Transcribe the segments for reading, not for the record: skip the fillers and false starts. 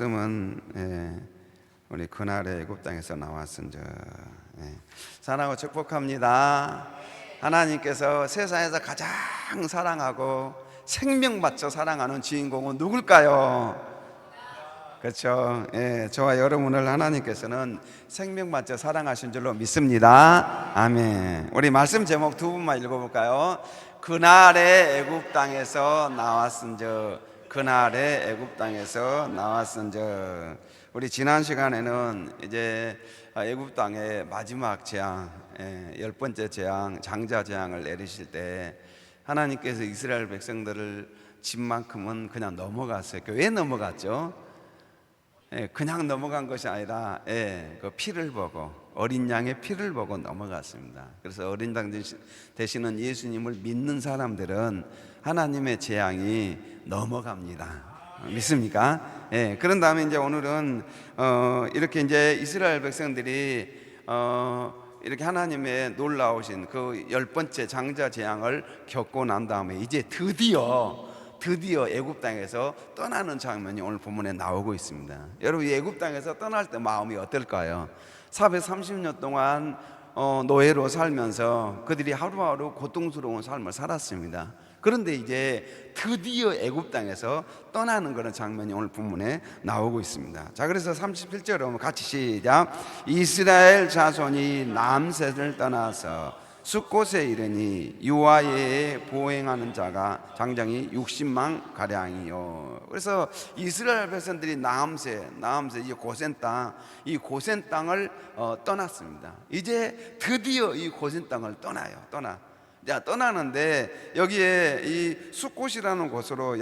말씀은 우리 그날의 애굽 땅에서 나왔은저. 사랑하고 축복합니다. 하나님께서 세상에서 가장 사랑하고 생명 바쳐 사랑하는 주인공은 누굴까요? 그렇죠. 저와 여러분을 하나님께서는 생명 바쳐 사랑하신 줄로 믿습니다. 아멘. 우리 말씀 제목 두 분만 읽어볼까요? 그날의 애굽 땅에서 나왔은저. 그날의 애굽 땅에서 나왔은저. 우리 지난 시간에는 이제 애굽 땅의 마지막 재앙, 10번째 재앙, 장자 재앙을 내리실 때 하나님께서 이스라엘 백성들을 집만큼은 그냥 넘어갔어요. 왜 넘어갔죠? 그냥 넘어간 것이 아니라 그 피를 보고, 어린 양의 피를 보고 넘어갔습니다. 그래서 어린 양 되시는 예수님을 믿는 사람들은 하나님의 재앙이 넘어갑니다. 믿습니까? 그런 다음에 이제 오늘은 이렇게 이제 이스라엘 백성들이 이렇게 하나님의 놀라우신 그 10번째 장자 재앙을 겪고 난 다음에 이제 드디어 애굽 땅에서 떠나는 장면이 오늘 본문에 나오고 있습니다. 여러분, 애굽 땅에서 떠날 때 마음이 어떨까요? 430년 동안 노예로 살면서 그들이 하루하루 고통스러운 삶을 살았습니다. 그런데 이제 드디어 애굽 땅에서 떠나는 그런 장면이 오늘 본문에 나오고 있습니다. 자, 그래서 37절로 같이 시작. 이스라엘 자손이 남셋을 떠나서 숫곳에 이르니 유아에 보행하는 자가 장정이 60만 가량이요. 그래서 이스라엘 백성들이 나암새 이제 고센 땅, 이 고센 땅을 떠났습니다. 이제 드디어 이 고센 땅을 떠나는데 여기에 이 숫곳이라는 곳으로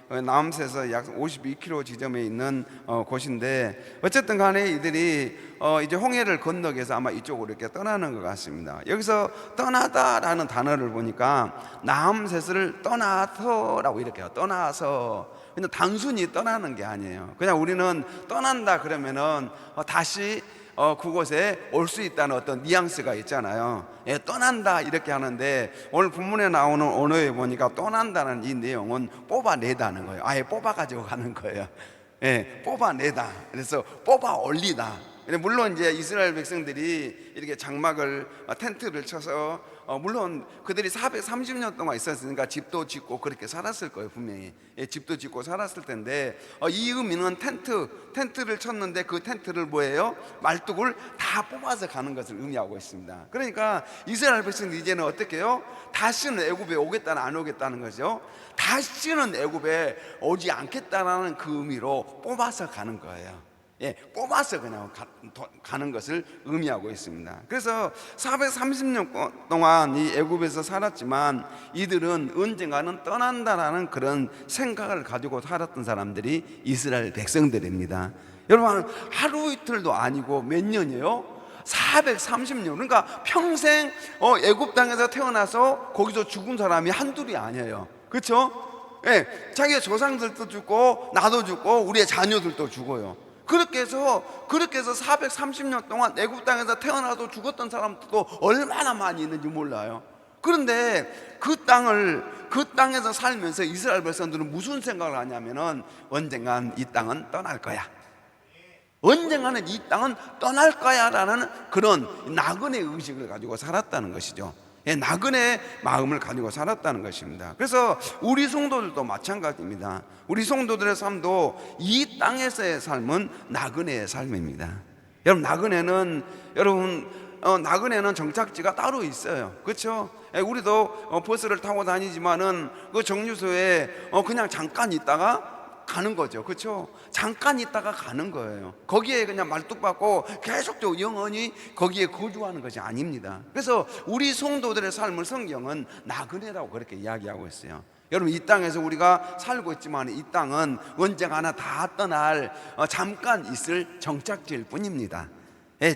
나암새에서 약 52km 지점에 있는 곳인데, 어쨌든 간에 이들이 이제 홍해를 건너기 위해서 아마 이쪽으로 이렇게 떠나는 것 같습니다. 여기서 떠나다라는 단어를 보니까 나암새를 떠나서라고 이렇게 해요. 떠나서. 근데 단순히 떠나는 게 아니에요. 그냥 우리는 떠난다 그러면은 다시 그곳에 올 수 있다는 어떤 뉘앙스가 있잖아요. 떠난다 이렇게 하는데 오늘 본문에 나오는 언어에 보니까 떠난다는 이 내용은 뽑아내다는 거예요. 아예 뽑아가지고 가는 거예요. 뽑아내다. 그래서 뽑아 올리다. 물론 이제 이스라엘 백성들이 이렇게 장막을 텐트를 쳐서 물론 그들이 430년 동안 있었으니까 집도 짓고 그렇게 살았을 거예요. 분명히 집도 짓고 살았을 텐데 이 의미는 텐트를 쳤는데 그 텐트를 뭐예요? 말뚝을 다 뽑아서 가는 것을 의미하고 있습니다. 그러니까 이스라엘 백성들이 이제는 어떻게 해요? 다시는 애굽에 오겠다는 안 오겠다는 거죠. 다시는 애굽에 오지 않겠다라는 그 의미로 뽑아서 가는 거예요. 뽑아서 그냥 가는 것을 의미하고 있습니다. 그래서 430년 동안 이 애굽에서 살았지만 이들은 언젠가는 떠난다라는 그런 생각을 가지고 살았던 사람들이 이스라엘 백성들입니다. 여러분, 하루 이틀도 아니고 몇 년이에요? 430년. 그러니까 평생 애굽 땅에서 태어나서 거기서 죽은 사람이 한둘이 아니에요. 그렇죠? 자기의 조상들도 죽고 나도 죽고 우리의 자녀들도 죽어요. 그렇게 해서 430년 동안 애굽 땅에서 태어나도 죽었던 사람들도 얼마나 많이 있는지 몰라요. 그런데 그 땅에서 살면서 이스라엘 백성들은 무슨 생각을 하냐면은 언젠간 이 땅은 떠날 거야. 언젠가는 이 땅은 떠날 거야 라는 그런 나그네 의식을 가지고 살았다는 것이죠. 나그네 마음을 가지고 살았다는 것입니다. 그래서 우리 성도들도 마찬가지입니다. 우리 성도들의 삶도 이 땅에서의 삶은 나그네의 삶입니다. 나그네는 정착지가 따로 있어요. 그렇죠? 우리도 버스를 타고 다니지만은 그 정류소에 그냥 잠깐 있다가 가는 거죠. 그렇죠? 잠깐 있다가 가는 거예요. 거기에 그냥 말뚝 받고 계속적으로 영원히 거기에 거주하는 것이 아닙니다. 그래서 우리 성도들의 삶을 성경은 나그네라고 그렇게 이야기하고 있어요. 여러분, 이 땅에서 우리가 살고 있지만 이 땅은 언젠가나 다 떠날 잠깐 있을 정착지일 뿐입니다.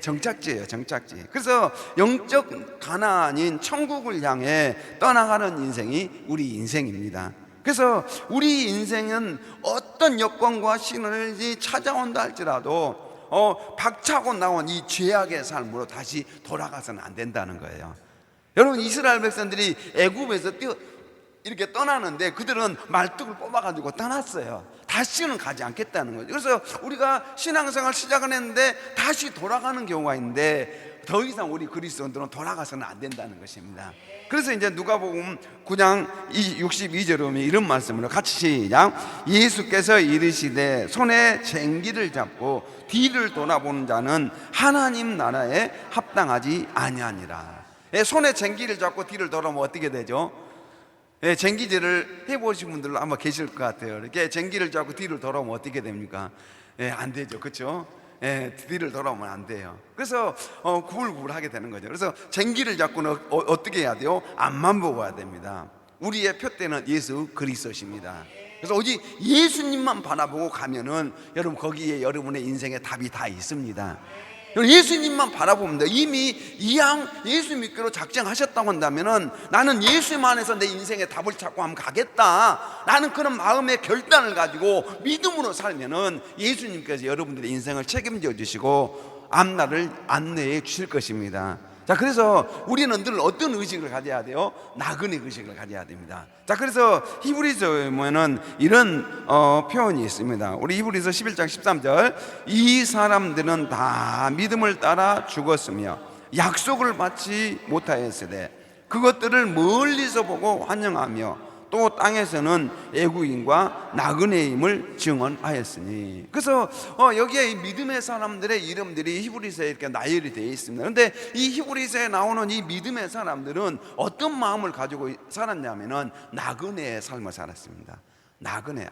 정착지예요. 정착지. 그래서 영적 가나안인 천국을 향해 떠나가는 인생이 우리 인생입니다. 그래서 우리 인생은 어떤 여건과 시련이 찾아온다 할지라도 박차고 나온 이 죄악의 삶으로 다시 돌아가서는 안 된다는 거예요. 여러분, 이스라엘 백성들이 애굽에서 이렇게 떠나는데 그들은 말뚝을 뽑아가지고 떠났어요. 다시는 가지 않겠다는 거죠. 그래서 우리가 신앙생활 시작을 했는데 다시 돌아가는 경우가 있는데 더 이상 우리 그리스도인들은 돌아가서는 안 된다는 것입니다. 그래서 이제 누가복음 9장 62절에 보면 이런 말씀으로 같이 시작. 예수께서 이르시되 손에 쟁기를 잡고 뒤를 돌아보는 자는 하나님 나라에 합당하지 아니하니라. 손에 쟁기를 잡고 뒤를 돌아보면 어떻게 되죠? 쟁기질을 해보신 분들 아마 계실 것 같아요. 이렇게 쟁기를 잡고 뒤를 돌아보면 어떻게 됩니까? 안 되죠, 그렇죠? 뒤를 돌아오면 안 돼요. 그래서 구불구불하게 되는 거죠. 그래서 쟁기를 잡고는 어떻게 해야 돼요? 앞만 보고 해야 됩니다. 우리의 표대는 예수 그리스도십니다. 그래서 오직 예수님만 바라보고 가면은 여러분 거기에 여러분의 인생의 답이 다 있습니다. 예수님만 바라보면 돼. 이미 이왕 예수 믿기로 작정하셨다고 한다면은 나는 예수님 안에서 내 인생의 답을 찾고 한번 가겠다, 나는 그런 마음의 결단을 가지고 믿음으로 살면은 예수님께서 여러분들의 인생을 책임져 주시고 앞날을 안내해 주실 것입니다. 자, 그래서 우리는 늘 어떤 의식을 가져야 돼요? 나그네 의식을 가져야 됩니다. 자, 그래서 히브리서에 보면은 이런 표현이 있습니다. 우리 히브리서 11장 13절. 이 사람들은 다 믿음을 따라 죽었으며 약속을 받지 못하였으되 그것들을 멀리서 보고 환영하며 또 땅에서는 애국인과 나그네임을 증언하였으니. 그래서 여기에 이 믿음의 사람들의 이름들이 히브리서에 이렇게 나열이 되어 있습니다. 그런데 이 히브리서에 나오는 이 믿음의 사람들은 어떤 마음을 가지고 살았냐면은 나그네의 삶을 살았습니다. 나그네,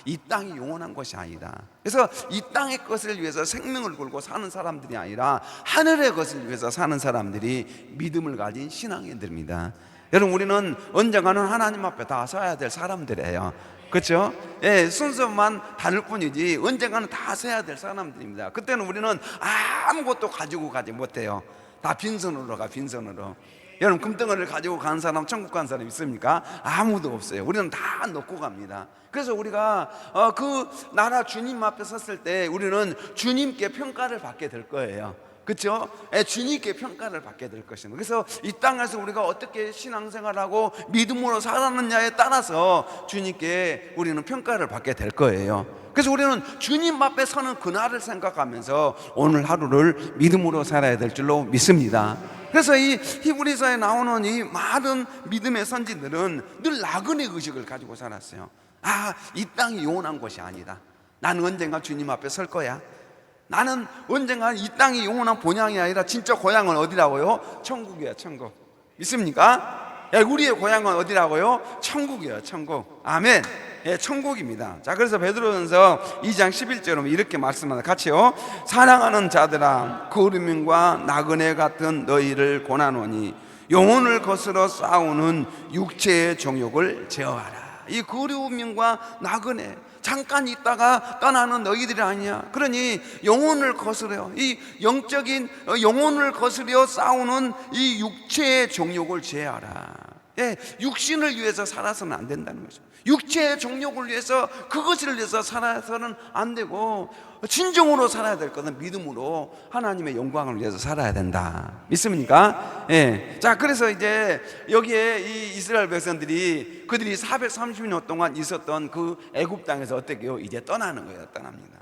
이 땅이 영원한 것이 아니다. 그래서 이 땅의 것을 위해서 생명을 걸고 사는 사람들이 아니라 하늘의 것을 위해서 사는 사람들이 믿음을 가진 신앙인들입니다. 여러분, 우리는 언젠가는 하나님 앞에 다 서야 될 사람들이에요. 그렇죠? 순서만 다를 뿐이지 언젠가는 다 서야 될 사람들입니다. 그때는 우리는 아무것도 가지고 가지 못해요. 다 빈손으로 가, 빈손으로. 여러분, 금덩어리를 가지고 가는 사람, 천국 가는 사람 있습니까? 아무도 없어요. 우리는 다 놓고 갑니다. 그래서 우리가 그 나라 주님 앞에 섰을 때 우리는 주님께 평가를 받게 될 거예요. 그렇죠? 주님께 평가를 받게 될 것입니다. 그래서 이 땅에서 우리가 어떻게 신앙생활하고 믿음으로 살았느냐에 따라서 주님께 우리는 평가를 받게 될 거예요. 그래서 우리는 주님 앞에 서는 그날을 생각하면서 오늘 하루를 믿음으로 살아야 될 줄로 믿습니다. 그래서 이 히브리서에 나오는 이 많은 믿음의 선지들은 늘 나그네 의식을 가지고 살았어요. 이 땅이 영원한 것이 아니다. 나는 언젠가 주님 앞에 설 거야. 나는 언젠가 이 땅이 영원한 본향이 아니라 진짜 고향은 어디라고요? 천국이야, 천국. 믿습니까? 우리의 고향은 어디라고요? 천국이에요, 천국. 아멘. 천국입니다. 자, 그래서 베드로전서 2장 11절은 이렇게 말씀합니다. 같이요. 사랑하는 자들아, 거류민과 나그네 같은 너희를 권하노니 영혼을 거스러 싸우는 육체의 정욕을 제어하라. 이 거류민과 나그네, 잠깐 있다가 떠나는 너희들이 아니야. 그러니 영혼을 거스려, 이 영적인 영혼을 거스려 싸우는 이 육체의 정욕을 제하라. 육신을 위해서 살아서는 안 된다는 거죠. 육체의 정욕을 위해서, 그것을 위해서 살아서는 안 되고 진정으로 살아야 될 것은 믿음으로 하나님의 영광을 위해서 살아야 된다. 믿습니까? 자, 그래서 이제 여기에 이 이스라엘 백성들이 그들이 430년 동안 있었던 그 애굽 땅에서 어떻게 해요? 이제 떠나는 거예요. 떠납니다.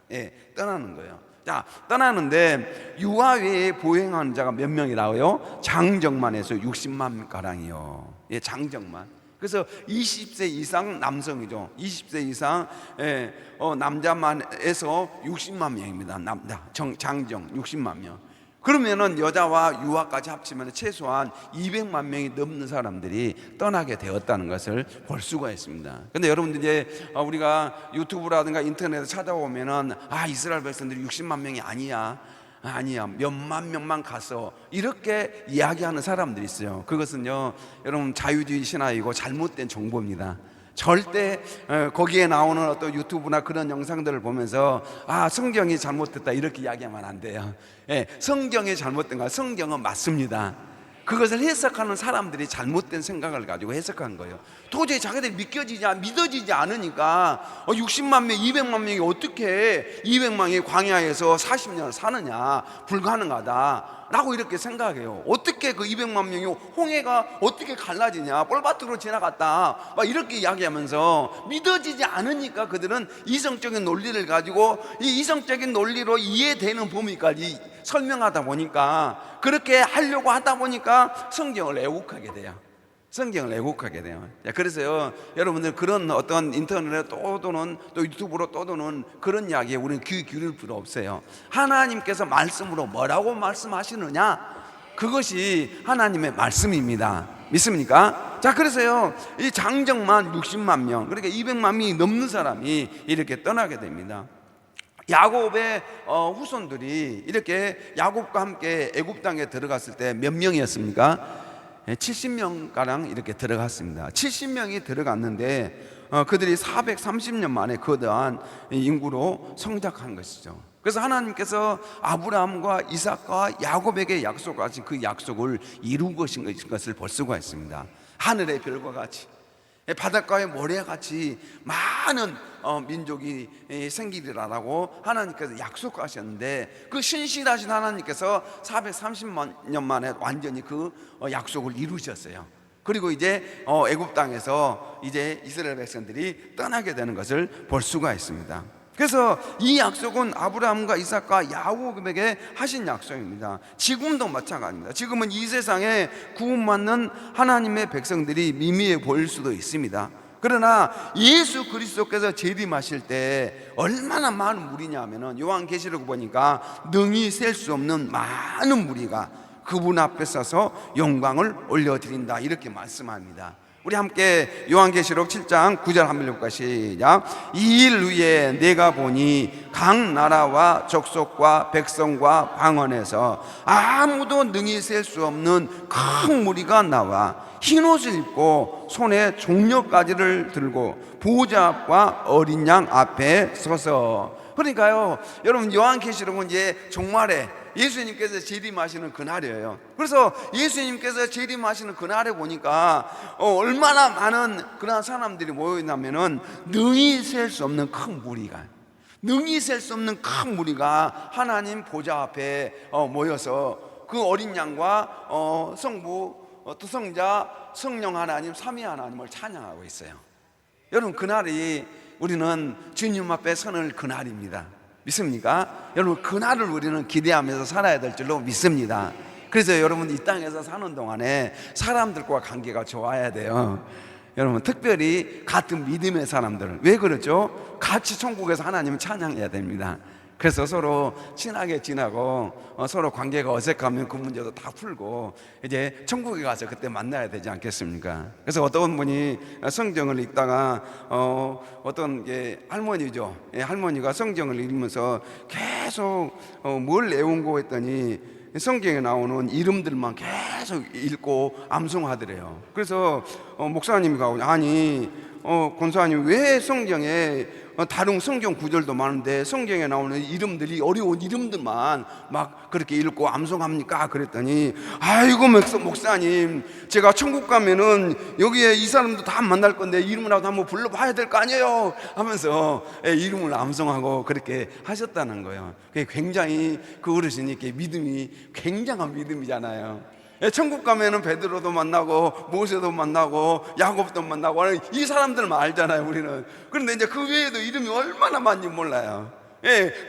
떠나는 거예요. 자, 떠나는데 유아 외에 보행하는 자가 몇 명이라고요? 장정만 해서 60만 가량이요. 장정만. 그래서 20세 이상 남성이죠. 20세 이상 남자만 해서 60만 명입니다. 남자 장정 60만 명. 그러면은 여자와 유아까지 합치면 최소한 200만 명이 넘는 사람들이 떠나게 되었다는 것을 볼 수가 있습니다. 근데 여러분들 이제 우리가 유튜브라든가 인터넷에 찾아보면은 이스라엘 백성들이 60만 명이 아니야, 몇만 명만 가서 이렇게 이야기하는 사람들이 있어요. 그것은요, 여러분, 자유주의 신화이고 잘못된 정보입니다. 절대 거기에 나오는 어떤 유튜브나 그런 영상들을 보면서 성경이 잘못됐다 이렇게 이야기하면 안 돼요. 성경이 잘못된 거야. 성경은 맞습니다. 그것을 해석하는 사람들이 잘못된 생각을 가지고 해석한 거예요. 도저히 자기들이 믿어지지 않으니까 60만 명, 200만 명이 어떻게 200만 명이 광야에서 40년을 사느냐, 불가능하다 라고 이렇게 생각해요. 어떻게 그 200만 명이 홍해가 어떻게 갈라지냐, 뻘밭으로 지나갔다 막 이렇게 이야기하면서 믿어지지 않으니까 그들은 이성적인 논리를 가지고 이 이성적인 논리로 이해되는 범위까지 설명하다 보니까, 그렇게 하려고 하다 보니까 성경을 왜곡하게 돼요. 성경을 왜곡하게 돼요. 그래서요, 여러분들 그런 어떤 인터넷에 떠도는, 또 유튜브로 떠도는 그런 이야기에 우리는 귀 기울일 필요 없어요. 하나님께서 말씀으로 뭐라고 말씀하시느냐, 그것이 하나님의 말씀입니다. 믿습니까? 자, 그래서요, 이 장정만 60만 명, 그러니까 200만 명이 넘는 사람이 이렇게 떠나게 됩니다. 야곱의 후손들이 이렇게 야곱과 함께 애굽 땅에 들어갔을 때 몇 명이었습니까? 70명가량 이렇게 들어갔습니다. 70명이 들어갔는데 그들이 430년 만에 거대한 인구로 성장한 것이죠. 그래서 하나님께서 아브라함과 이삭과 야곱에게 약속하신 그 약속을 이룬 것을 볼 수가 있습니다. 하늘의 별과 같이, 바닷가의 모래같이 많은 민족이 생기리라라고 하나님께서 약속하셨는데, 그 신실하신 하나님께서 430만 년 만에 완전히 그 약속을 이루셨어요. 그리고 이제 애굽 땅에서 이제 이스라엘 백성들이 떠나게 되는 것을 볼 수가 있습니다. 그래서 이 약속은 아브라함과 이삭과 야곱에게 하신 약속입니다. 지금도 마찬가지입니다. 지금은 이 세상에 구원받는 하나님의 백성들이 미미해 보일 수도 있습니다. 그러나 예수 그리스도께서 재림하실 때 얼마나 많은 무리냐 하면은, 요한계시록 보니까 능히 셀 수 없는 많은 무리가 그분 앞에 서서 영광을 올려드린다, 이렇게 말씀합니다. 우리 함께 요한계시록 7장 9절 한번 읽을까? 시작. 이 일 후에 내가 보니 각 나라와 족속과 백성과 방언에서 아무도 능히 셀 수 없는 큰 무리가 나와 흰옷을 입고 손에 종려가지를 들고 보호자 앞과 어린 양 앞에 서서. 그러니까요, 여러분, 요한계시록은 이제 종말에 예수님께서 재림하시는 그날이에요. 그래서 예수님께서 재림하시는 그날에 보니까 얼마나 많은 그런 사람들이 모여있냐면은, 능히 셀 수 없는 큰 무리가, 능히 셀 수 없는 큰 무리가 하나님 보좌 앞에 모여서 그 어린 양과 성부, 또 성자, 성령 하나님, 삼위 하나님을 찬양하고 있어요. 여러분, 그날이 우리는 주님 앞에 서는 그날입니다. 믿습니까? 여러분, 그날을 우리는 기대하면서 살아야 될 줄로 믿습니다. 그래서 여러분, 이 땅에서 사는 동안에 사람들과 관계가 좋아야 돼요. 여러분, 특별히 같은 믿음의 사람들, 왜 그러죠? 같이 천국에서 하나님을 찬양해야 됩니다. 그래서 서로 친하게 지나고 서로 관계가 어색하면 그 문제도 다 풀고 이제 천국에 가서 그때 만나야 되지 않겠습니까? 그래서 어떤 분이 성경을 읽다가 어떤 할머니죠, 할머니가 성경을 읽으면서 계속 뭘 외운고 했더니 성경에 나오는 이름들만 계속 읽고 암송하더래요. 그래서 목사님이 가고, 아니 권사님, 왜 성경에 다른 성경 구절도 많은데 성경에 나오는 이름들이 어려운 이름들만 막 그렇게 읽고 암송합니까? 그랬더니, 아이고 목사님, 제가 천국 가면은 여기에 이 사람도 다 만날 건데 이름이라도 한번 불러봐야 될 거 아니에요 하면서 이름을 암송하고 그렇게 하셨다는 거예요. 굉장히 그 어르신이 이렇게 믿음이 굉장한 믿음이잖아요. 천국 가면은 베드로도 만나고 모세도 만나고 야곱도 만나고 이 사람들만 알잖아요, 우리는. 그런데 이제 그 외에도 이름이 얼마나 많이 몰라요.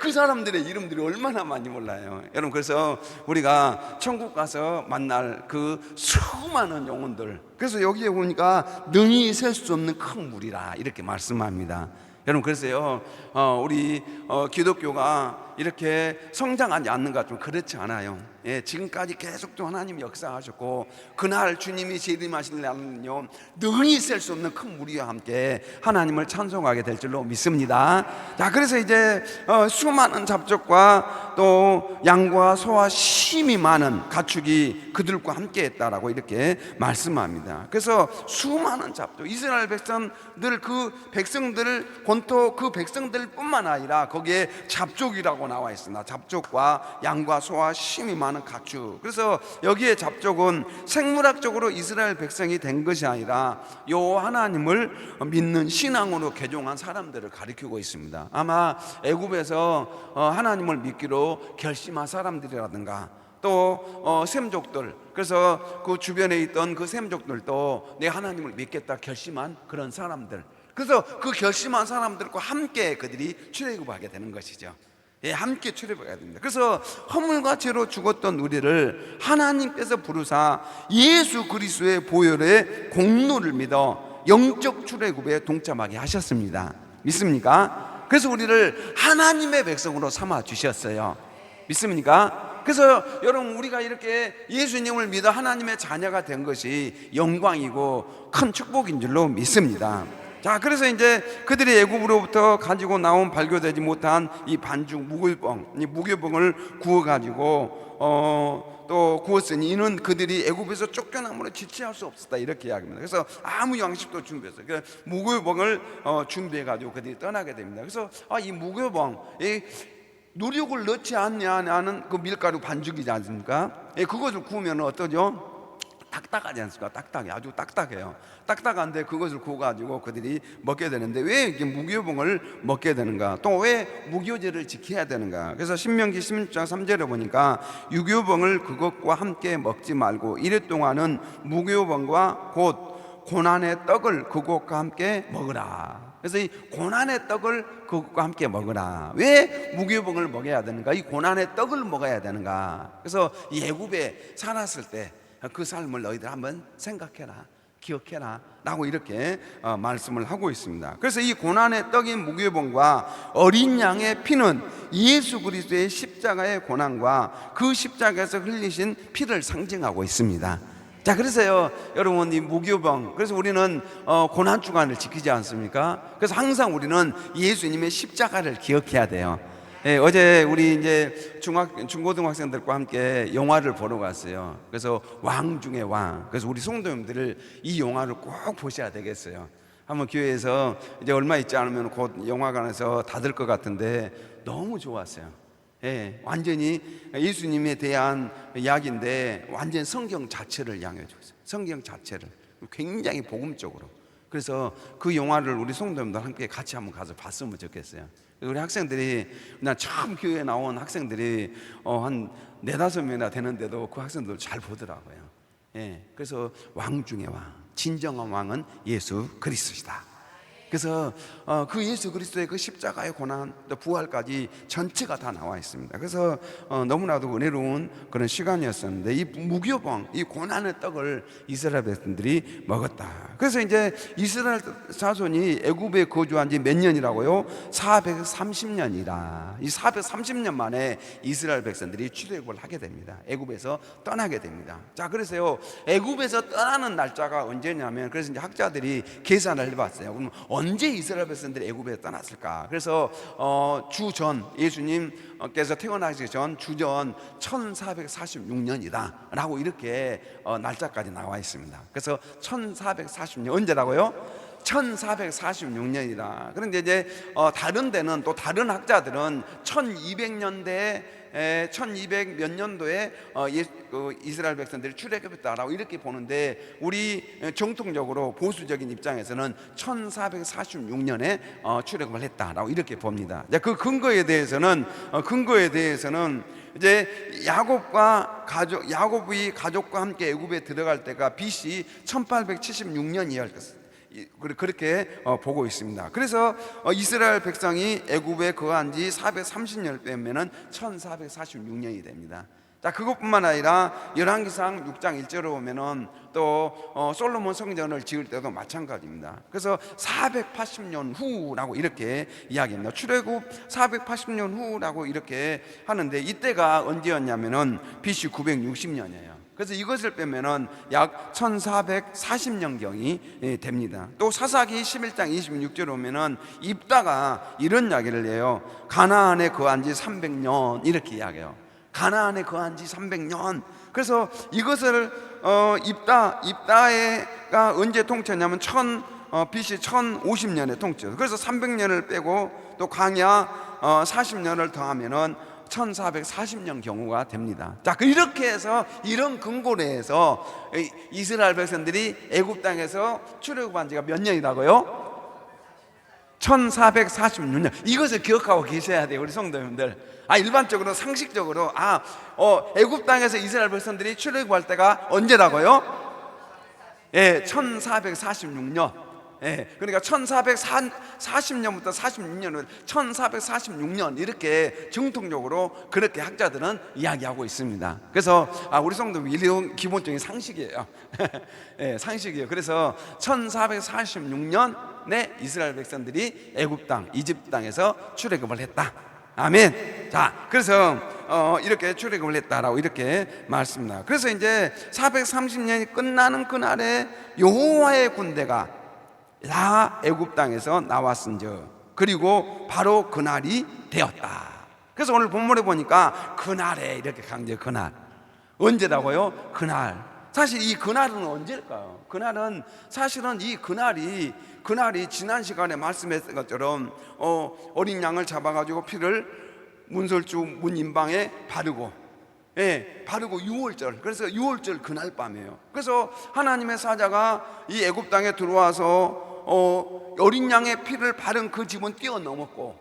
그 사람들의 이름들이 얼마나 많이 몰라요. 여러분, 그래서 우리가 천국 가서 만날 그 수많은 영혼들, 그래서 여기에 보니까 능히 셀 수 없는 큰 무리라 이렇게 말씀합니다. 여러분, 그래서요, 우리 기독교가 이렇게 성장하지 않는가, 좀 그렇지 않아요. 지금까지 계속 또 하나님 역사하셨고, 그날 주님이 재림하실 날은요, 능히 셀 수 없는 큰 무리와 함께 하나님을 찬송하게 될 줄로 믿습니다. 자, 그래서 이제 수많은 잡족과 또 양과 소와 심이 많은 가축이 그들과 함께 했다라고 이렇게 말씀합니다. 그래서 수많은 잡족, 이스라엘 백성들, 그 백성들, 본토 그 백성들 뿐만 아니라 거기에 잡족이라고 잡족이라고 나와 있습니다. 잡족과 양과 소와 심이 많은 가축. 그래서 여기에 잡족은 생물학적으로 이스라엘 백성이 된 것이 아니라 요 하나님을 믿는 신앙으로 개종한 사람들을 가리키고 있습니다. 아마 애굽에서 하나님을 믿기로 결심한 사람들이라든가 또 셈족들, 그래서 그 주변에 있던 그 셈족들도 내 하나님을 믿겠다 결심한 그런 사람들, 그래서 그 결심한 사람들과 함께 그들이 출애굽하게 되는 것이죠. 예, 함께 출애굽하게 됩니다. 그래서 허물과 죄로 죽었던 우리를 하나님께서 부르사 예수 그리스도의 보혈의 공로를 믿어 영적 출애굽에 동참하게 하셨습니다. 믿습니까? 그래서 우리를 하나님의 백성으로 삼아 주셨어요. 믿습니까? 그래서 여러분, 우리가 이렇게 예수님을 믿어 하나님의 자녀가 된 것이 영광이고 큰 축복인 줄로 믿습니다. 자, 그래서 이제 그들이 애굽으로부터 가지고 나온 발교되지 못한 이 반죽 무교병, 이 무교병을 구워가지고 또 구웠으니 이는 그들이 애굽에서 쫓겨남으로 지체할 수 없었다, 이렇게 이야기합니다. 그래서 아무 양식도 준비했어요. 그러니까 무교병을 준비해가지고 그들이 떠나게 됩니다. 그래서 이 무교병, 이 누룩을 넣지 않냐는 그 밀가루 반죽이지 않습니까? 그것을 구우면 어떠죠? 딱딱하지 않습니까? 딱딱해, 아주 딱딱해요. 딱딱한데 그것을 구워가지고 그들이 먹게 되는데 왜 이렇게 무교병을 먹게 되는가? 또 왜 무교제를 지켜야 되는가? 그래서 신명기 16장 3절에 보니까 유교병을 그것과 함께 먹지 말고 이래 동안은 무교병과 곧 고난의 떡을 그것과 함께 먹으라. 그래서 이 고난의 떡을 그것과 함께 먹으라. 왜 무교병을 먹어야 되는가? 이 고난의 떡을 먹어야 되는가? 그래서 이 애굽에 살았을 때 그 삶을 너희들 한번 생각해라, 기억해라 라고 이렇게 말씀을 하고 있습니다. 그래서 이 고난의 떡인 무교병과 어린 양의 피는 예수 그리스도의 십자가의 고난과 그 십자가에서 흘리신 피를 상징하고 있습니다. 자, 그래서요 여러분, 이 무교병, 그래서 우리는 고난 주간을 지키지 않습니까? 그래서 항상 우리는 예수님의 십자가를 기억해야 돼요. 예, 어제 우리 이제 중고등학생들과 함께 영화를 보러 갔어요. 그래서 왕 중의 왕. 그래서 우리 성도님들을 이 영화를 꼭 보셔야 되겠어요. 한번 교회에서 이제 얼마 있지 않으면 곧 영화관에서 닫을 것 같은데 너무 좋았어요. 예, 완전히 예수님에 대한 이야기인데 완전 성경 자체를 양해해 줬어요. 성경 자체를 굉장히 복음적으로. 그래서 그 영화를 우리 성도님들 함께 같이 한번 가서 봤으면 좋겠어요. 우리 학생들이, 나 처음 교회에 나온 학생들이 한 4-5명이나 되는데도 그 학생들 잘 보더라고요. 예, 그래서 왕 중의 왕, 진정한 왕은 예수 그리스도시다. 그래서 그 예수 그리스도의 그 십자가의 고난, 또 부활까지 전체가 다 나와 있습니다. 그래서 너무나도 은혜로운 그런 시간이었었는데, 이 무교병, 이 고난의 떡을 이스라엘 백성들이 먹었다. 그래서 이제 이스라엘 자손이 애굽에 거주한 지 몇 년이라고요? 430년이라. 이 430년 만에 이스라엘 백성들이 출애굽을 하게 됩니다. 애굽에서 떠나게 됩니다. 자, 그래서요 애굽에서 떠나는 날짜가 언제냐면, 그래서 이제 학자들이 계산을 해봤어요. 그럼 언제 이스라엘 백성들이 애굽에 떠났을까? 그래서 주전, 예수님께서 태어나기 전 주전 1446년이다 라고 이렇게 날짜까지 나와 있습니다. 그래서 1440년, 언제라고요? 1446년이다. 그런데 이제 다른 데는, 또 다른 학자들은 1200년대에 1200 몇 년도에 이스라엘 백성들이 출애굽했다라고 이렇게 보는데, 우리 정통적으로 보수적인 입장에서는 1446년에 출애굽을 했다라고 이렇게 봅니다. 그 근거에 대해서는 이제 야곱이 가족과 함께 애굽에 들어갈 때가 BC 1876년이었습니다. 그렇게 보고 있습니다. 그래서 이스라엘 백성이 애굽에 거한 지 430년을 빼면은 1446년이 됩니다. 자, 그것뿐만 아니라 열왕기상 6장 1절을 보면은 또 솔로몬 성전을 지을 때도 마찬가지입니다. 그래서 480년 후라고 이렇게 이야기합니다. 출애굽 480년 후라고 이렇게 하는데, 이때가 언제였냐면은 BC 960년이에요. 그래서 이것을 빼면은 약 1440년경이 됩니다. 또 사사기 11장 26절에 오면은 입다가 이런 이야기를 해요. 가나안에 거한 지 300년 이렇게 이야기해요. 가나안에 거한 지 300년. 그래서 이것을 입다가 언제 통치했냐면 BC 1050년의 통치. 그래서 300년을 빼고 또 광야 40년을 더하면은 1440년 경우가 됩니다. 자, 이렇게 해서 이런 근거로 해서 이스라엘 백성들이 애굽 땅에서 출애굽한 지가 몇 년이라고요? 1446년. 이것을 기억하고 계셔야 돼요, 우리 성도님들. 일반적으로 상식적으로 애굽 땅에서 이스라엘 백성들이 출애굽할 때가 언제라고요? 1446년. 그러니까 1440년부터 46년을 1446년 이렇게 정통적으로 그렇게 학자들은 이야기하고 있습니다. 그래서 우리 성도 이런 기본적인 상식이에요. 상식이에요. 그래서 1446년에 이스라엘 백성들이 애굽 땅, 이집트 땅에서 출애굽을 했다. 아멘. 자, 그래서 이렇게 출애굽을 했다라고 이렇게 말씀합니다. 그래서 이제 430년이 끝나는 그날에 여호와의 군대가 다 애굽 땅에서 나왔은즉 그리고 바로 그날이 되었다. 그래서 오늘 본문에 보니까 그날에 이렇게 강조해요. 그날. 언제라고요? 그날. 사실 이 그날은 언제일까요? 그날은 사실은 이 그날이 지난 시간에 말씀했던 것처럼 어린 양을 잡아가지고 피를 문설주 문인방에 바르고 바르고 유월절, 그래서 유월절 그날 밤이에요. 그래서 하나님의 사자가 이 애굽 땅에 들어와서 어린 양의 피를 바른 그 집은 뛰어넘었고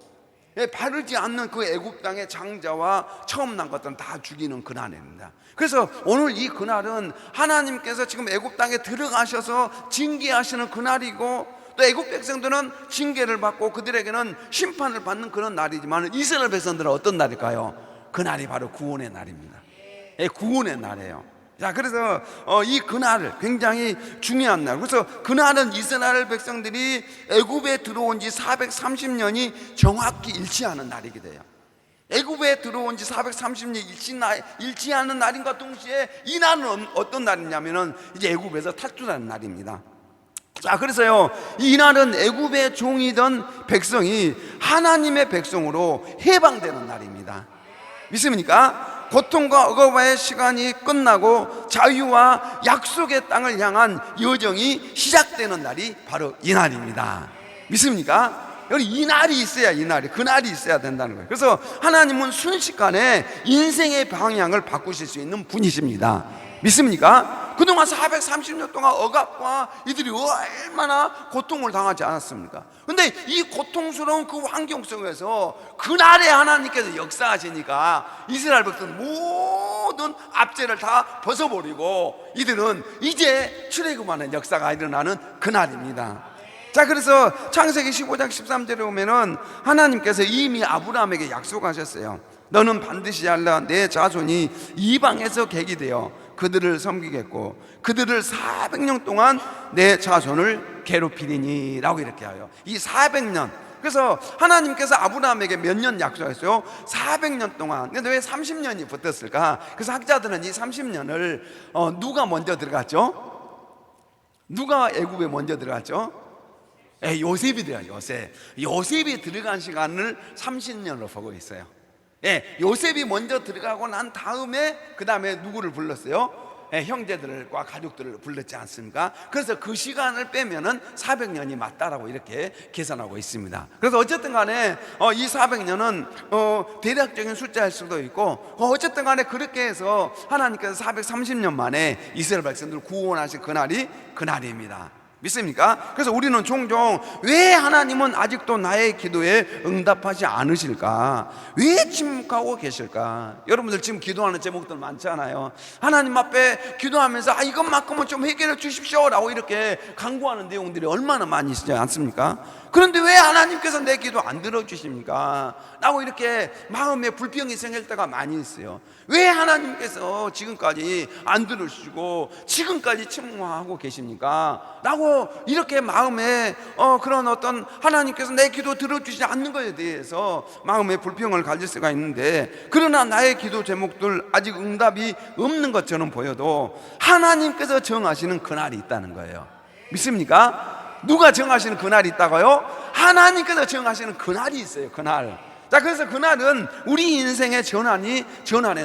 바르지 않는 그 애굽 땅의 장자와 처음 난 것들은 다 죽이는 그날입니다. 그래서 오늘 이 그날은 하나님께서 지금 애굽 땅에 들어가셔서 징계하시는 그날이고, 또 애굽 백성들은 징계를 받고 그들에게는 심판을 받는 그런 날이지만 이스라엘 백성들은 어떤 날일까요? 그날이 바로 구원의 날입니다. 구원의 날이에요. 자, 그래서 이 그날을 굉장히 중요한 날. 그래서 그날은 이스라엘 백성들이 애굽에 들어온 지 430년이 정확히 일치하는 날이게 돼요. 애굽에 들어온 지 430년이 일치하는 날인과 동시에 이 날은 어떤 날이냐면은 이제 애굽에서 탈출하는 날입니다. 자, 그래서요, 이 날은 애굽의 종이던 백성이 하나님의 백성으로 해방되는 날입니다. 믿습니까? 고통과 억압의 시간이 끝나고 자유와 약속의 땅을 향한 여정이 시작되는 날이 바로 이 날입니다. 믿습니까? 여기 이 날이 있어야, 그날이 있어야 된다는 거예요. 그래서 하나님은 순식간에 인생의 방향을 바꾸실 수 있는 분이십니다. 믿습니까? 그동안 430년 동안 억압과 이들이 얼마나 고통을 당하지 않았습니까? 근데 이 고통스러운 그 환경 속에서 그날에 하나님께서 역사하시니까 이스라엘 백성 모든 압제를 다 벗어버리고 이들은 이제 출애굽하는 역사가 일어나는 그날입니다. 자, 그래서 창세기 15장 13절에 보면은 하나님께서 이미 아브라함에게 약속하셨어요. 너는 반드시 알라, 내 자손이 이방에서 객이 되어 그들을 섬기겠고 그들을 400년 동안 내 자손을 괴롭히리니 라고 이렇게 하여, 이 400년, 그래서 하나님께서 아브라함에게 몇 년 약속했어요? 400년 동안. 근데 왜 30년이 붙었을까? 그래서 학자들은 이 30년을 누가 먼저 들어갔죠? 누가 애굽에 먼저 들어갔죠? 요셉이 들어가요. 요셉이 들어간 시간을 30년으로 보고 있어요. 요셉이 먼저 들어가고 난 다음에 그 다음에 누구를 불렀어요? 형제들과 가족들을 불렀지 않습니까? 그래서 그 시간을 빼면은 400년이 맞다라고 이렇게 계산하고 있습니다. 그래서 어쨌든 간에 이 400년은 대략적인 숫자일 수도 있고, 어쨌든 간에 그렇게 해서 하나님께서 430년 만에 이스라엘 백성들을 구원하신 그날이 그날입니다. 믿습니까? 그래서 우리는 종종 왜 하나님은 아직도 나의 기도에 응답하지 않으실까? 왜 침묵하고 계실까? 여러분들 지금 기도하는 제목들 많잖아요. 하나님 앞에 기도하면서 이것만큼은 좀 해결해 주십시오 라고 이렇게 간구하는 내용들이 얼마나 많이 있지 않습니까? 그런데 왜 하나님께서 내 기도 안 들어주십니까? 라고 이렇게 마음에 불평이 생길 때가 많이 있어요. 왜 하나님께서 지금까지 안 들으시고 지금까지 침묵하고 계십니까? 라고 이렇게 마음에 그런 어떤 하나님께서 내 기도 들어주지 않는 것에 대해서 마음에 불평을 가질 수가 있는데, 그러나 나의 기도 제목들 아직 응답이 없는 것처럼 보여도 하나님께서 정하시는 그날이 있다는 거예요. 믿습니까? 누가 정하시는 그날이 있다고요? 하나님께서 정하시는 그날이 있어요. 그날. 자, 그래서 그날은 우리 인생의 전환의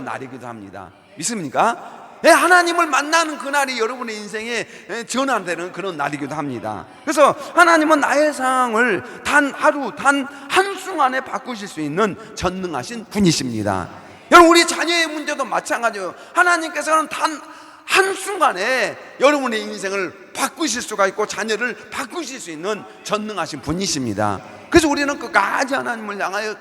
날이기도 합니다. 믿습니까? 하나님을 만나는 그날이 여러분의 인생에 전환되는 그런 날이기도 합니다. 그래서 하나님은 나의 상황을 단 하루, 단 한순간에 바꾸실 수 있는 전능하신 분이십니다. 여러분, 우리 자녀의 문제도 마찬가지예요. 하나님께서는 단 한순간에 여러분의 인생을 바꾸실 수가 있고 자녀를 바꾸실 수 있는 전능하신 분이십니다. 그래서 우리는 끝까지 하나님을 향하여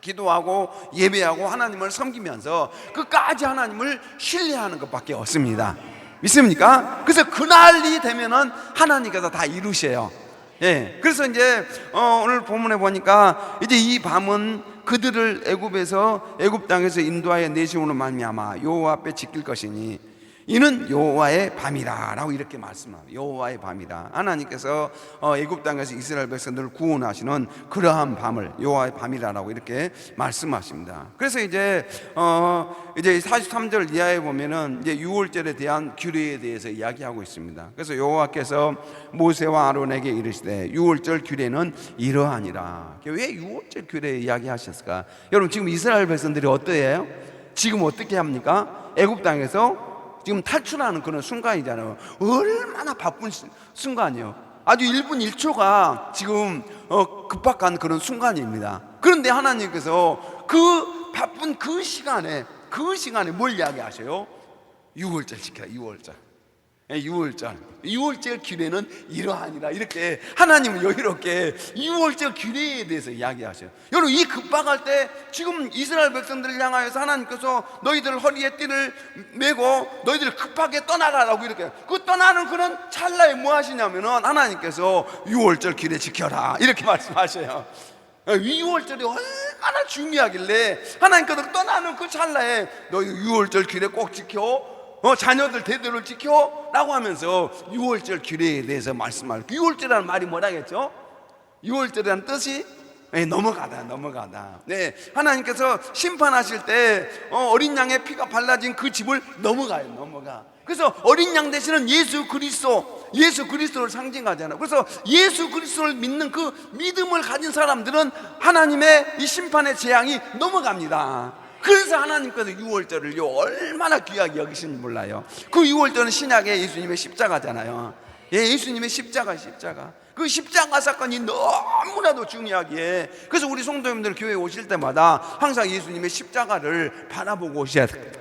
기도하고 예배하고 하나님을 섬기면서 끝까지 하나님을 신뢰하는 것밖에 없습니다. 믿습니까? 그래서 그날이 되면은 하나님께서 다 이루셔요. 그래서 이제 오늘 본문에 보니까 이제 이 밤은 그들을 애굽 땅에서 인도하여 내심으로 말미암아 여호와 앞에 지킬 것이니 이는 여호와의 밤이라라고 이렇게 말씀합니다. 여호와의 밤이라. 하나님께서 애굽 땅에서 이스라엘 백성들을 구원하시는 그러한 밤을 여호와의 밤이라라고 이렇게 말씀하십니다. 그래서 이제 43절 이하에 보면은 이제 유월절에 대한 규례에 대해서 이야기하고 있습니다. 그래서 여호와께서 모세와 아론에게 이르시되 유월절 규례는 이러하니라. 왜 유월절 규례 이야기하셨을까? 여러분, 지금 이스라엘 백성들이 어떠해요? 지금 어떻게 합니까? 애굽 땅에서 지금 탈출하는 그런 순간이잖아요. 얼마나 바쁜 순간이에요. 아주 1분 1초가 지금 급박한 그런 순간입니다. 그런데 하나님께서 그 바쁜 그 시간에 뭘 이야기하셔요? 유월절 지켜라. 유월절 규례는 이러하니라. 이렇게 하나님은 여유롭게 유월절 규례에 대해서 이야기하셔요. 여러분, 이 급박할 때 지금 이스라엘 백성들을 향하여서 하나님께서 너희들 허리에 띠를 메고 너희들 급하게 떠나가라고 이렇게 그 떠나는 그런 찰나에 뭐 하시냐면은 하나님께서 유월절 규례 지켜라 이렇게 말씀하셔요. 유월절이 얼마나 중요하길래 하나님께서 떠나는 그 찰나에 너희 유월절 규례 꼭 지켜, 자녀들 대대로 지켜 라고 하면서 유월절 규례에 대해서 말씀하고, 유월절이라는 말이 뭐라겠죠? 유월절이라는 뜻이 넘어가다. 하나님께서 심판하실 때 어린 양의 피가 발라진 그 집을 넘어가. 그래서 어린 양 되시는 예수 그리스도를 상징하잖아요. 그래서 예수 그리스도를 믿는 그 믿음을 가진 사람들은 하나님의 이 심판의 재앙이 넘어갑니다. 그래서 하나님께서 유월절을 얼마나 귀하게 여기시는지 몰라요. 그 유월절은 신약의 예수님의 십자가잖아요. 예수님의 십자가. 그 십자가 사건이 너무나도 중요하기에 그래서 우리 성도님들 교회에 오실 때마다 항상 예수님의 십자가를 바라보고 오셔야 돼요.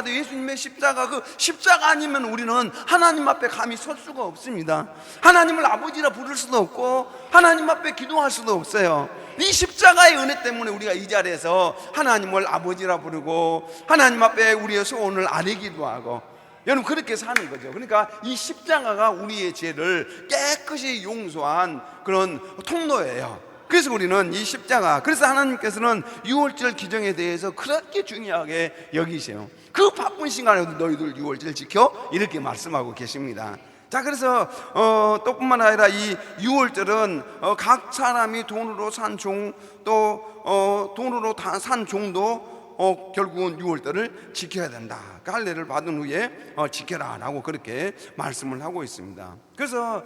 예수님의 십자가, 그 십자가 아니면 우리는 하나님 앞에 감히 설 수가 없습니다. 하나님을 아버지라 부를 수도 없고 하나님 앞에 기도할 수도 없어요. 이 십자가의 은혜 때문에 우리가 이 자리에서 하나님을 아버지라 부르고 하나님 앞에 우리의 소원을 아뢰기도 하고, 여러분, 그렇게 사는 거죠. 그러니까 이 십자가가 우리의 죄를 깨끗이 용서한 그런 통로예요. 그래서 우리는 이 십자가, 그래서 하나님께서는 유월절 규정에 대해서 그렇게 중요하게 여기세요. 그 바쁜 시간에도 너희들 유월절 지켜 이렇게 말씀하고 계십니다. 자, 그래서 또 뿐만 아니라 이 유월절은 각 사람이 돈으로 산 종, 또 돈으로 산 종도 결국은 유월절을 지켜야 된다. 그 할례를 받은 후에 지켜라 라고 그렇게 말씀을 하고 있습니다. 그래서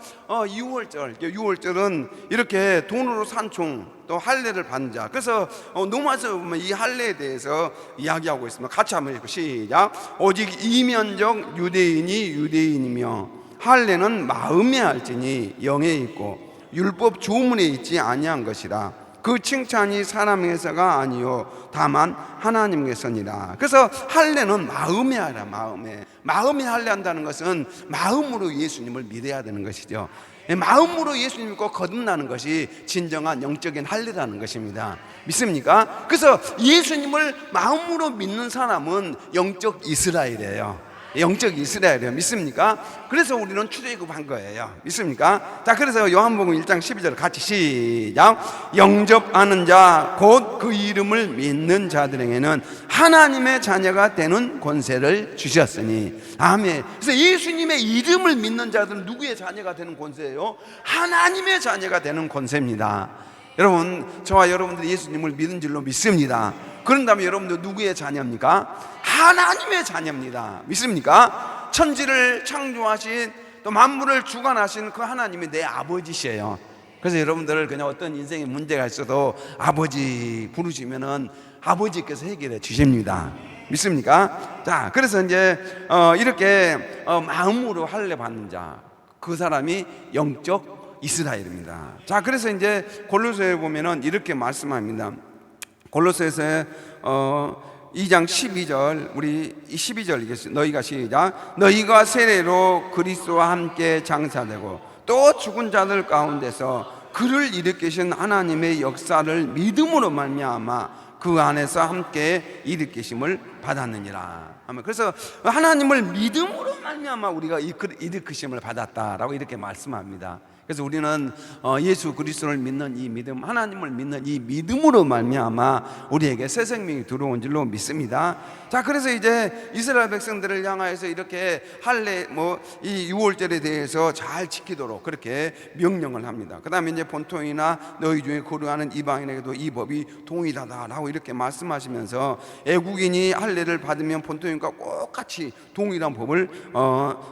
유월절은 이렇게 돈으로 산 종, 또 할례를 받는 자. 그래서 로마서 보면 이 할례에 대해서 이야기하고 있습니다. 같이 한번 읽고 시작. 오직 이면적 유대인이 유대인이며 할례는 마음에 할지니 영에 있고 율법 조문에 있지 아니한 것이라. 그 칭찬이 사람에게서가 아니요 다만 하나님께서니라. 그래서 할례는 마음에 하라. 마음에 할례한다는 것은 마음으로 예수님을 믿어야 되는 것이죠. 마음으로 예수님 믿고 거듭나는 것이 진정한 영적인 할례라는 것입니다. 믿습니까? 그래서 예수님을 마음으로 믿는 사람은 영적 이스라엘이에요. 믿습니까? 그래서 우리는 출애굽한 거예요. 믿습니까? 자, 그래서 요한복음 1장 12절 같이 시작. 영접하는 자 곧 그 이름을 믿는 자들에게는 하나님의 자녀가 되는 권세를 주셨으니. 아멘. 그래서 예수님의 이름을 믿는 자들은 누구의 자녀가 되는 권세예요? 하나님의 자녀가 되는 권세입니다. 여러분, 저와 여러분들이 예수님을 믿은 줄로 믿습니다. 그런다면 여러분들 누구의 자녀입니까? 하나님의 자녀입니다. 믿습니까? 천지를 창조하신, 또 만물을 주관하신 그 하나님이 내 아버지시에요. 그래서 여러분들 그냥 어떤 인생에 문제가 있어도 아버지 부르시면은 아버지께서 해결해 주십니다. 믿습니까? 자, 그래서 이제 이렇게 마음으로 할례 받는 자, 그 사람이 영적 이스라엘입니다. 자, 그래서 이제 골로새에 보면은 이렇게 말씀합니다. 골로새서 2장 12절, 우리 12절 읽겠습니다. 너희가 시작. 너희가 세례로 그리스도와 함께 장사되고 또 죽은 자들 가운데서 그를 일으키신 하나님의 역사를 믿음으로 말미암아 그 안에서 함께 일으키심을 받았느니라. 그래서 하나님을 믿음으로 말미암아 우리가 일으키심을 받았다라고 이렇게 말씀합니다. 그래서 우리는 예수 그리스도를 믿는 이 믿음, 하나님을 믿는 이 믿음으로 말미암아 우리에게 새 생명이 들어온 줄로 믿습니다. 자, 그래서 이제 이스라엘 백성들을 향하여서 이렇게 할례 이 유월절에 대해서 잘 지키도록 그렇게 명령을 합니다. 그다음에 이제 본토이나 너희 중에 거류하는 이방인에게도 이 법이 동일하다라고 이렇게 말씀하시면서 애국인이 할례를 받으면 본토인과 똑같이 동일한 법을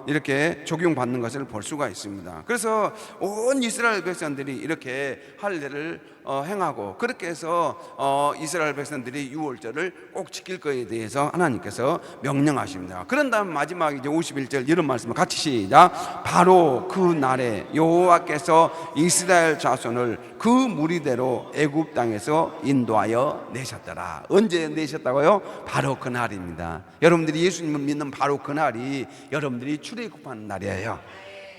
이렇게 적용받는 것을 볼 수가 있습니다. 그래서 온 이스라엘 백성들이 이렇게 할례를 행하고 그렇게 해서 이스라엘 백성들이 유월절을 꼭 지킬 것에 대해서 하나님께서 명령하십니다. 그런 다음 마지막 이제 51절 이런 말씀을 같이 시작. 바로 그 날에 여호와께서 이스라엘 자손을 그 무리대로 애굽 땅에서 인도하여 내셨더라. 언제 내셨다고요? 바로 그 날입니다. 여러분들이 예수님을 믿는 바로 그 날이 여러분들이 출애굽하는 날이에요.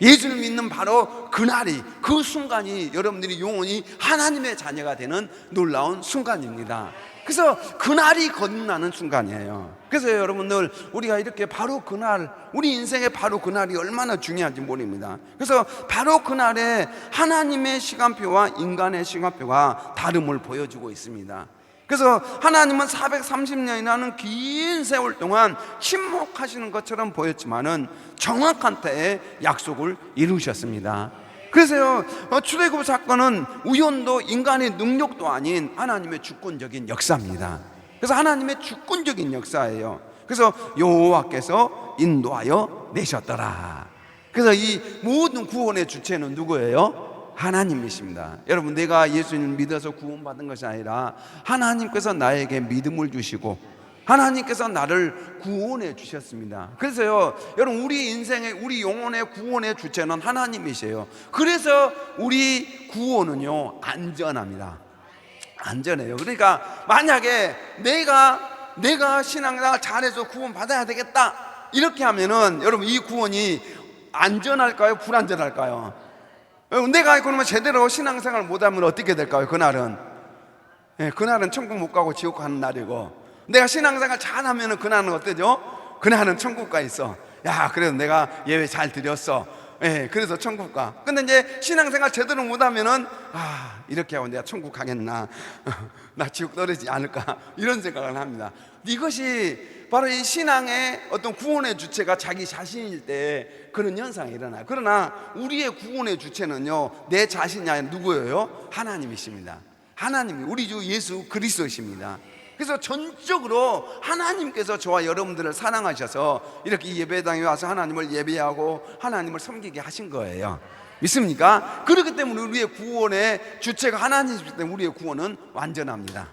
예수를 믿는 바로 그날이, 그 순간이 여러분들이 영원히 하나님의 자녀가 되는 놀라운 순간입니다. 그래서 그날이 거듭나는 순간이에요. 그래서 여러분들 우리가 이렇게 바로 그날, 우리 인생의 바로 그날이 얼마나 중요한지 모릅니다. 그래서 바로 그날에 하나님의 시간표와 인간의 시간표가 다름을 보여주고 있습니다. 그래서 하나님은 430년이라는 긴 세월 동안 침묵하시는 것처럼 보였지만은 정확한 때에 약속을 이루셨습니다. 그래서요, 출애굽 사건은 우연도 인간의 능력도 아닌 하나님의 주권적인 역사입니다. 그래서 하나님의 주권적인 역사예요. 그래서 여호와께서 인도하여 내셨더라. 그래서 이 모든 구원의 주체는 누구예요? 하나님이십니다. 여러분, 내가 예수님을 믿어서 구원받은 것이 아니라 하나님께서 나에게 믿음을 주시고 하나님께서 나를 구원해 주셨습니다. 그래서요, 여러분, 우리 인생의, 우리 영혼의 구원의 주체는 하나님이세요. 그래서 우리 구원은요, 안전합니다. 안전해요. 그러니까 만약에 내가 신앙생활 잘해서 구원받아야 되겠다 이렇게 하면은 여러분, 이 구원이 안전할까요? 불안전할까요? 내가 그러면 제대로 신앙생활 못하면 어떻게 될까요? 그날은 그날은 천국 못 가고 지옥 가는 날이고, 내가 신앙생활 잘하면 그날은 어때죠? 그날은 천국 가 있어. 야, 그래도 내가 예배 잘 드렸어. 그래서 천국 가. 근데 이제 신앙생활 제대로 못하면은 이렇게 하고 내가 천국 가겠나? 나 지옥 떨어지지 않을까? 이런 생각을 합니다. 이것이 바로 이 신앙의 어떤 구원의 주체가 자기 자신일 때 그런 현상이 일어나요. 그러나 우리의 구원의 주체는요, 내 자신이 아니라 누구예요? 하나님이십니다. 하나님이 우리 주 예수 그리스도이십니다. 그래서 전적으로 하나님께서 저와 여러분들을 사랑하셔서 이렇게 예배당에 와서 하나님을 예배하고 하나님을 섬기게 하신 거예요. 믿습니까? 그렇기 때문에 우리의 구원의 주체가 하나님이기 때문에 우리의 구원은 완전합니다.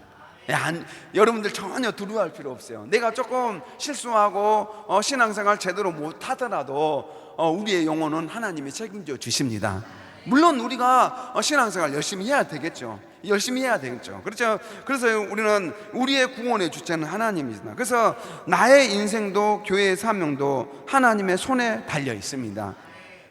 여러분들 전혀 두려워할 필요 없어요. 내가 조금 실수하고 신앙생활 제대로 못하더라도 우리의 영혼은 하나님이 책임져 주십니다. 물론 우리가 신앙생활 열심히 해야 되겠죠. 열심히 해야 되겠죠. 그렇죠. 그래서 우리는 우리의 구원의 주체는 하나님입니다. 그래서 나의 인생도 교회의 사명도 하나님의 손에 달려 있습니다.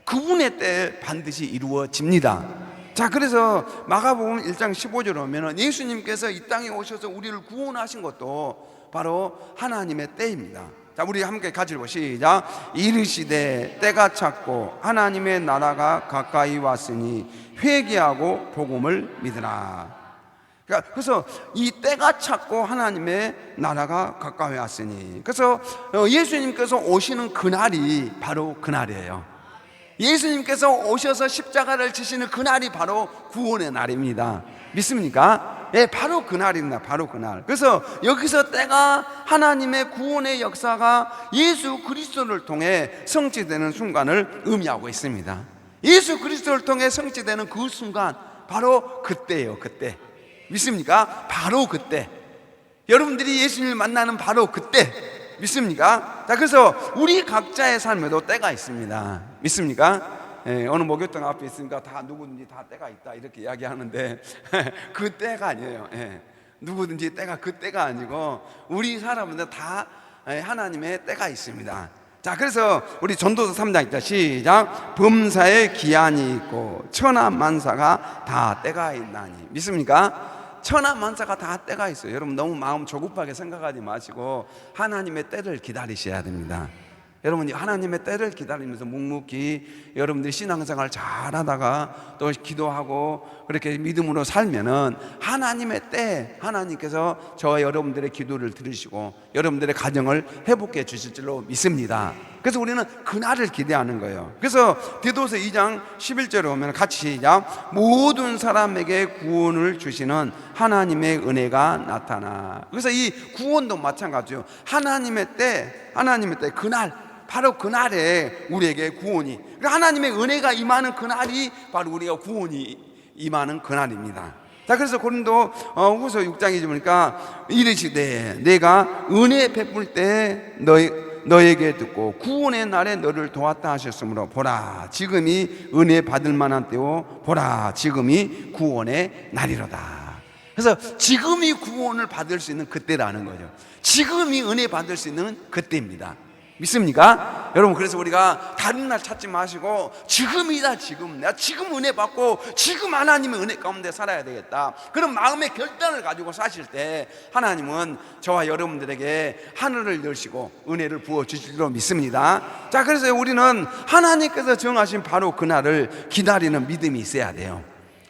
그분의 때에 반드시 이루어집니다. 자, 그래서 마가복음 1장 15절에 오면은 예수님께서 이 땅에 오셔서 우리를 구원하신 것도 바로 하나님의 때입니다. 자, 우리 함께 같이 읽어 시작. 이르시되 때가 찼고 하나님의 나라가 가까이 왔으니 회개하고 복음을 믿으라. 그래서 이 때가 찼고 하나님의 나라가 가까이 왔으니, 그래서 예수님께서 오시는 그날이 바로 그날이에요. 예수님께서 오셔서 십자가를 지시는 그날이 바로 구원의 날입니다. 믿습니까? 바로 그날입니다. 바로 그날. 그래서 여기서 때가, 하나님의 구원의 역사가 예수 그리스도를 통해 성취되는 순간을 의미하고 있습니다. 예수 그리스도를 통해 성취되는 그 순간, 바로 그때예요. 그때. 믿습니까? 바로 그때. 여러분들이 예수님을 만나는 바로 그때, 믿습니까? 자, 그래서 우리 각자의 삶에도 때가 있습니다. 믿습니까? 어느 목욕탕 앞에 있으니까 다 누구든지 다 때가 있다 이렇게 이야기하는데 그 때가 아니에요. 누구든지 때가 그 때가 아니고 우리 사람들 다 하나님의 때가 있습니다. 자, 그래서 우리 전도서 3장 있다. 시작. 범사에 기한이 있고 천하만사가 다 때가 있나니. 믿습니까? 천하만사가 다 때가 있어요. 여러분 너무 마음 조급하게 생각하지 마시고 하나님의 때를 기다리셔야 됩니다. 여러분이 하나님의 때를 기다리면서 묵묵히 여러분들이 신앙생활 잘하다가 또 기도하고 그렇게 믿음으로 살면은 하나님의 때, 하나님께서 저와 여러분들의 기도를 들으시고 여러분들의 가정을 회복해 주실 줄로 믿습니다. 그래서 우리는 그날을 기대하는 거예요. 그래서 디도서 2장 11절에 보면 같이 시작. 모든 사람에게 구원을 주시는 하나님의 은혜가 나타나. 그래서 이 구원도 마찬가지예요. 하나님의 때, 그날, 바로 그날에 우리에게 구원이, 하나님의 은혜가 임하는 그날이 바로 우리가 구원이 임하는 그날입니다. 자, 그래서 고린도 후서 6장에 보니까 이르시되 내가 은혜 베풀 때 너에게 듣고 구원의 날에 너를 도왔다 하셨으므로 보라 지금이 은혜 받을 만한 때요 보라 지금이 구원의 날이로다. 그래서 지금이 구원을 받을 수 있는 그때라는 거죠. 지금이 은혜 받을 수 있는 그때입니다. 믿습니까? 여러분, 그래서 우리가 다른 날 찾지 마시고 지금이다. 지금 내가 지금 은혜 받고 지금 하나님의 은혜 가운데 살아야 되겠다, 그런 마음의 결단을 가지고 사실 때 하나님은 저와 여러분들에게 하늘을 여시고 은혜를 부어주실 줄 믿습니다. 자, 그래서 우리는 하나님께서 정하신 바로 그날을 기다리는 믿음이 있어야 돼요.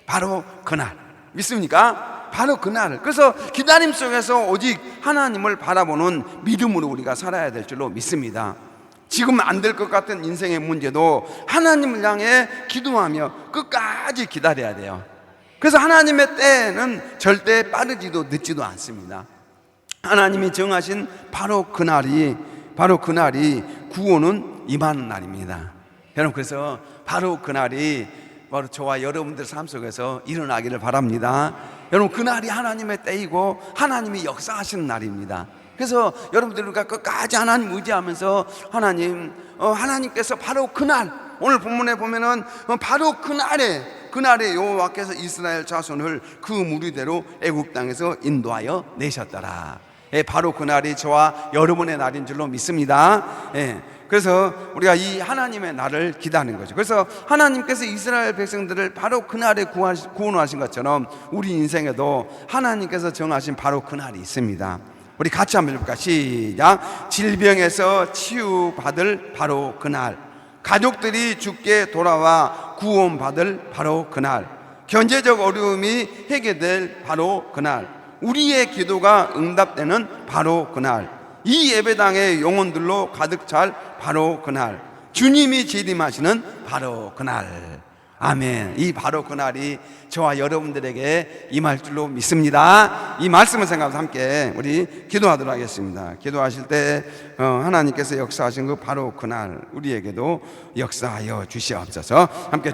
바로 그날, 믿습니까? 바로 그날. 그래서 기다림 속에서 오직 하나님을 바라보는 믿음으로 우리가 살아야 될 줄로 믿습니다. 지금 안 될 것 같은 인생의 문제도 하나님을 향해 기도하며 끝까지 기다려야 돼요. 그래서 하나님의 때는 절대 빠르지도 늦지도 않습니다. 하나님이 정하신 바로 그날이 구원은 임하는 날입니다. 여러분, 그래서 바로 그날이 바로 저와 여러분들 삶 속에서 일어나기를 바랍니다. 여러분, 그날이 하나님의 때이고 하나님이 역사하시는 날입니다. 그래서 여러분들과 끝까지 하나님 의지하면서 하나님께서 바로 그날, 오늘 본문에 보면은 바로 그날에 여호와께서 이스라엘 자손을 그 무리대로 애굽 땅에서 인도하여 내셨더라. 바로 그날이 저와 여러분의 날인 줄로 믿습니다. 그래서 우리가 이 하나님의 날을 기다리는 거죠. 그래서 하나님께서 이스라엘 백성들을 바로 그날에 구원하신 것처럼 우리 인생에도 하나님께서 정하신 바로 그날이 있습니다. 우리 같이 한번 해볼까? 시작. 질병에서 치유받을 바로 그날, 가족들이 죽게 돌아와 구원받을 바로 그날, 경제적 어려움이 해결될 바로 그날, 우리의 기도가 응답되는 바로 그날, 이 예배당의 영혼들로 가득 찰 바로 그날, 주님이 재림하시는 바로 그날. 아멘. 이 바로 그날이 저와 여러분들에게 임할 줄로 믿습니다. 이 말씀을 생각하면서 함께 우리 기도하도록 하겠습니다. 기도하실 때 하나님께서 역사하신 그 바로 그날 우리에게도 역사하여 주시옵소서. 함께